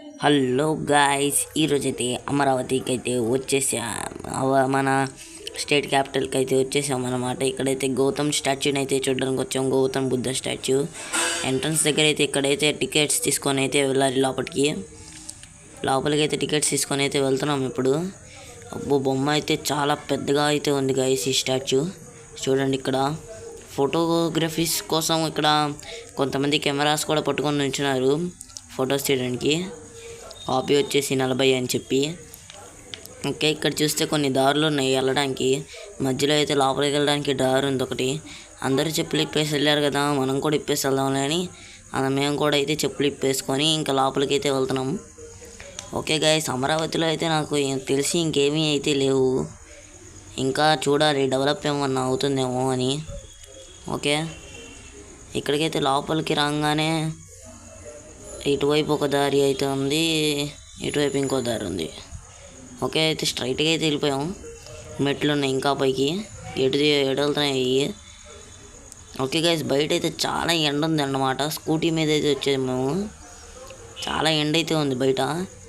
Hello guys, ఈరోజైతే అమరావతికి అయితే మన స్టేట్ క్యాపిటల్కి అయితే వచ్చేసాం అనమాట. ఇక్కడైతే గౌతమ్ స్టాచ్యూని అయితే చూడడానికి వచ్చాం. గౌతమ్ బుద్ధ స్టాచ్యూ ఎంట్రన్స్ దగ్గర అయితే ఇక్కడైతే టికెట్స్ తీసుకొని అయితే వెళ్ళాలి లోపలికి అయితే టికెట్స్ తీసుకొని అయితే వెళ్తున్నాం ఇప్పుడు. అబ్బో, బొమ్మ అయితే చాలా పెద్దగా అయితే ఉంది గాయ్స్ ఈ స్టాచ్యూ. చూడండి, ఇక్కడ ఫోటోగ్రఫీస్ కోసం ఇక్కడ కొంతమంది కెమెరాస్ కూడా పట్టుకొని ఉంచున్నారు ఫొటోస్ తీయడానికి. కాపీ వచ్చేసి 40 అని చెప్పి. ఓకే, ఇక్కడ చూస్తే కొన్ని దారులు ఉన్నాయి వెళ్ళడానికి. మధ్యలో అయితే లోపలికి వెళ్ళడానికి దారి ఉంది ఒకటి. అందరూ చెప్పులు ఇప్పేసి వెళ్ళారు కదా, మనం కూడా ఇప్పేసి వెళ్దాంలే అని మేము కూడా అయితే చెప్పులు ఇప్పేసుకొని ఇంకా లోపలికి అయితే వెళ్తున్నాం. ఓకే గైస్, అమరావతిలో అయితే నాకు తెలిసి ఇంకేమీ అయితే లేవు. ఇంకా చూడాలి డెవలప్ ఏమన్నా అవుతుందేమో అని. ఓకే, ఇక్కడికైతే లోపలికి రాగానే ఇటువైపు ఒక దారి అయితే ఉంది, ఇటువైపు ఇంకో దారి ఉంది. ఓకే, అయితే స్ట్రైట్గా అయితే వెళ్ళిపోయాం. మెట్లు ఉన్నాయి ఇంకా పైకి, ఎటు వెళ్తున్నాయి. ఓకే గైస్, బయట అయితే చాలా ఎండ ఉంది అన్నమాట. స్కూటీ మీద అయితే వచ్చేది మేము. చాలా ఎండ అయితే ఉంది బయట,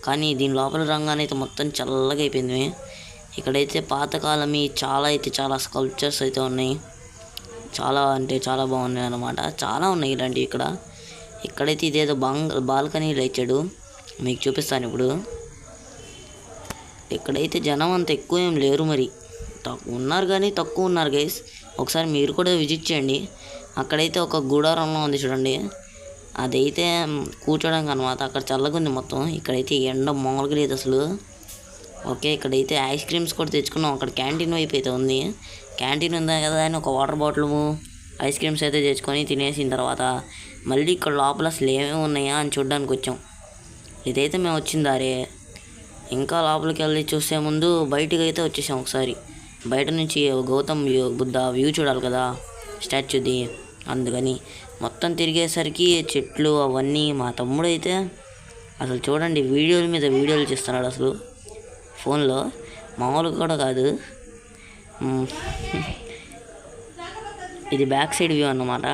కానీ దీని లోపల రంగానే అయితే మొత్తం చల్లగా అయిపోయింది. ఇక్కడైతే పాతకాలమి చాలా స్కల్ప్చర్స్ అయితే ఉన్నాయి. చాలా అంటే చాలా బాగున్నాయి అన్నమాట. చాలా ఉన్నాయి ఇలాంటివి ఇక్కడ. ఇక్కడైతే ఇదేదో బాల్కనీ ఇచ్చాడు, మీకు చూపిస్తాను ఇప్పుడు. ఇక్కడైతే జనం అంత ఎక్కువ ఏం లేరు, మరి ఉన్నారు కానీ తక్కువ ఉన్నారు గైస్. ఒకసారి మీరు కూడా విజిట్ చేయండి. అక్కడైతే ఒక గూడారంలో ఉంది చూడండి, అదైతే కూర్చోడానికి అనమాట. అక్కడ చల్లగా ఉంది మొత్తం. ఇక్కడైతే ఎండ మామూలుగా లేదు అసలు. ఓకే, ఇక్కడైతే ఐస్ క్రీమ్స్ కూడా తెచ్చుకున్నాం. అక్కడ క్యాంటీన్ వైపు అయితే ఉంది. క్యాంటీన్ ఉందా కదా అని ఒక వాటర్ బాటిల్ ఐస్ క్రీమ్స్ అయితే తెచ్చుకొని తినేసిన తర్వాత మళ్ళీ ఇక్కడ లోపల అసలు ఏమేమి ఉన్నాయా అని చూడడానికి వచ్చాం. ఇదైతే మేము వచ్చిందారే. ఇంకా లోపలికి వెళ్ళి చూసే ముందు బయటికి అయితే వచ్చేసాం. ఒకసారి బయట నుంచి గౌతమ్ బుద్ధ వ్యూ చూడాలి కదా స్టాచ్యూది, అందుకని మొత్తం తిరిగేసరికి చెట్లు అవన్నీ. మా తమ్ముడు అయితే అసలు చూడండి వీడియోల మీద వీడియోలు చేస్తున్నాడు అసలు ఫోన్లో, మామూలుగా కూడా కాదు. ఇది బ్యాక్ సైడ్ వ్యూ అన్నమాట.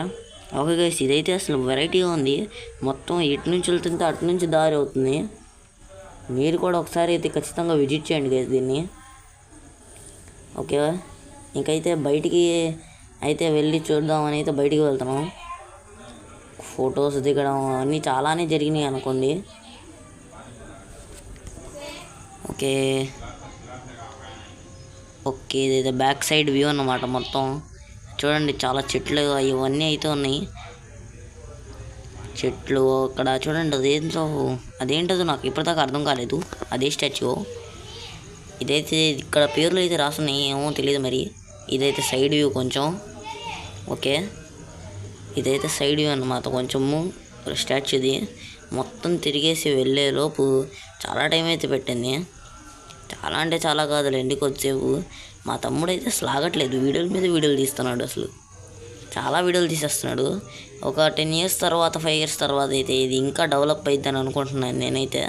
ఓకే గైస్, ఇదైతే అసలు వెరైటీగా ఉంది. మొత్తం ఇటు నుంచి వెళ్తుంటే అటు నుంచి దారి అవుతుంది. మీరు కూడా ఒకసారి అయితే ఖచ్చితంగా విజిట్ చేయండి గైస్ దీన్ని. ఓకే, ఇంకైతే బయటికి అయితే వెళ్ళి చూద్దామని అయితే బయటికి వెళ్తున్నాం. ఫొటోస్ దిగడం అన్నీ చాలానే జరిగినాయి అనుకోండి. ఓకే ఓకే ఇదైతే బ్యాక్ సైడ్ వ్యూ అన్నమాట. మొత్తం చూడండి, చాలా చెట్లు ఇవన్నీ అయితే ఉన్నాయి. చెట్లు అక్కడ చూడండి, అదేంటో నాకు ఇప్పటిదాకా అర్థం కాలేదు. అదే స్టాచ్యూ. ఇదైతే ఇక్కడ పేర్లు అయితే రాస్తున్నాయి, ఏమో తెలియదు మరి. ఇదైతే సైడ్ వ్యూ కొంచెం. ఓకే, ఇదైతే సైడ్ వ్యూ అన్నమాట కొంచెము స్టాచ్యూది. మొత్తం తిరిగేసి వెళ్ళేలోపు చాలా టైం అయితే పెట్టింది. చాలా అంటే చాలా కాదులేండి, కొద్దిసేపు. మా తమ్ముడు అయితే అసలు ఆగట్లేదు, వీడియోల మీద వీడియోలు తీస్తున్నాడు. అసలు చాలా వీడియోలు తీసేస్తున్నాడు. ఒక 10 years తర్వాత 5 years తర్వాత అయితే ఇది ఇంకా డెవలప్ అవుతుందని అనుకుంటున్నాను నేనైతే.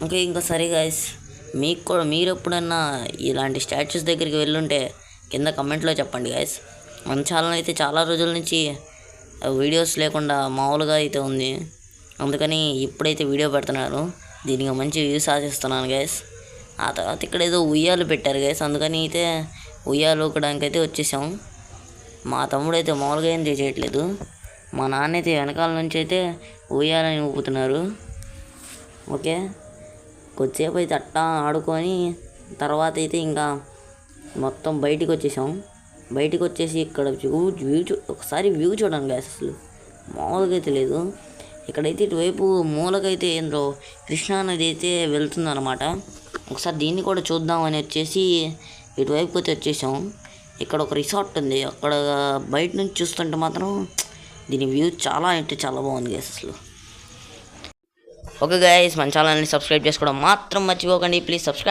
ఓకే, ఇంకా సరే గాయస్, మీరు ఎప్పుడన్నా ఇలాంటి స్టాచ్యూస్ దగ్గరికి వెళ్ళుంటే కింద కమెంట్లో చెప్పండి గాయస్. మన ఛానల్ అయితే చాలా రోజుల నుంచి వీడియోస్ లేకుండా మామూలుగా అయితే ఉంది, అందుకని ఇప్పుడైతే వీడియో పెడుతున్నాను. దీనికి మంచి వ్యూస్ ఆశిస్తున్నాను గాయస్. ఆ తర్వాత ఇక్కడ ఏదో ఉయ్యాలు పెట్టారు గైస్, అందుకని అయితే ఉయ్యాలు ఊకడానికి అయితే వచ్చేసాం. మా తమ్ముడు అయితే మామూలుగా ఏం చేయట్లేదు. మా నాన్న అయితే వెనకాల నుంచి అయితే ఉయ్యాలని ఊపుతున్నారు. ఓకే, కొద్దిసేపు అయితే అట్టా ఆడుకొని తర్వాత అయితే ఇంకా మొత్తం బయటికి వచ్చేసాం. బయటికి వచ్చేసి ఇక్కడ ఒకసారి వ్యూ చూడండి గైస్, అసలు మామూలుగా అయితే లేదు. ఇక్కడైతే ఇటువైపు మూలకైతే ఏందో కృష్ణా నది అయితే వెళ్తుందన్నమాట. ఒకసారి దీన్ని కూడా చూద్దామని వచ్చేసి ఇటువైపు అయితే వచ్చేసాం. ఇక్కడ ఒక రిసార్ట్ ఉంది, అక్కడ బయట నుంచి చూస్తుంటే మాత్రం దీని వ్యూ చాలా అంటే చాలా బాగుంది గైస్ అసలు. ఓకే గైస్, మన ఛానల్ని సబ్స్క్రైబ్ చేసుకోవడం మాత్రం మర్చిపోకండి. Please subscribe.